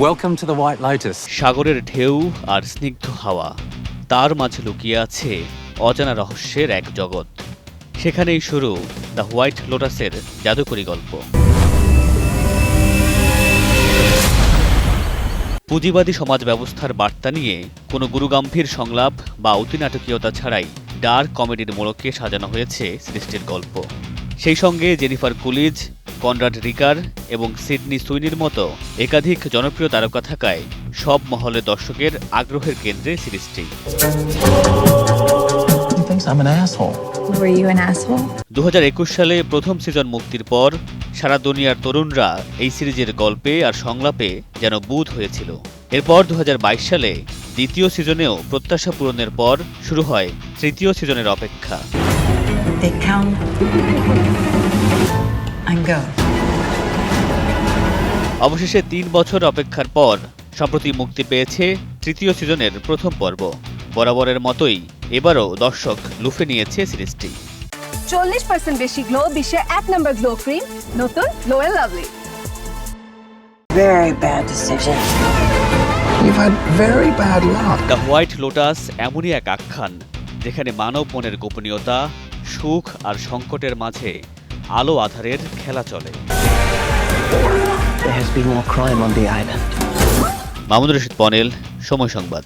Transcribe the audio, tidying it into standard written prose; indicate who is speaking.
Speaker 1: Welcome to the White Lotus.
Speaker 2: সাগরের ঢেউ আর স্নিগ্ধ হাওয়া, তার মাঝে লুকিয়ে আছে অজানা রহস্যের এক জগৎ। সেখানেই শুরু দ্য হোয়াইট লোটাসের জাদুকরী গল্প। পুঁজিবাদী সমাজ ব্যবস্থার বার্তা নিয়ে কোনো গুরুগম্ভীর সংলাপ বা অতিনাটকীয়তা ছাড়াই ডার্ক কমেডির মোড়কে সাজানো হয়েছে সৃষ্টির গল্প। সেই সঙ্গে জেনিফার কুলিজ, কনরাড রিকার এবং সিডনি সুইনির মতো একাধিক জনপ্রিয় তারকা থাকায় সব মহলের দর্শকের আগ্রহের কেন্দ্রে সিরিজটি।
Speaker 3: He thinks I'm an asshole.
Speaker 4: Were you an asshole?
Speaker 2: 2021 সালে প্রথম সিজন মুক্তির পর সারা দুনিয়ার তরুণরা এই সিরিজের গল্পে আর সংলাপে যেন বুঁদ হয়েছিল। এরপর 2022 সালে দ্বিতীয় সিজনেও প্রত্যাশা পূরণের পর শুরু হয় তৃতীয় সিজনের অপেক্ষা।
Speaker 5: They come and go.
Speaker 2: অবশেষে 3 বছর অপেক্ষার পর সম্প্রতি মুক্তি পেয়েছে তৃতীয় সিজনের প্রথম পর্ব। বরাবরের মতোই এবারও দর্শক লুফে নিয়েছে সিরিজটি।
Speaker 6: 40% বেশি গ্লো, বিশ্বের 1 নম্বর গ্লো ক্রিম, নতুন Glow and Lovely.
Speaker 5: Very bad decision.
Speaker 3: You've had very bad luck.
Speaker 2: The White Lotus এমনই এক আখ্যান যেখানে মানব মনের গোপনীয়তা, সুখ আর সংকটের মাঝে আলো আধারের খেলা চলে।
Speaker 7: There has been more crime on the island.
Speaker 2: Mamunur Rashid পনেল, সময় সংবাদ।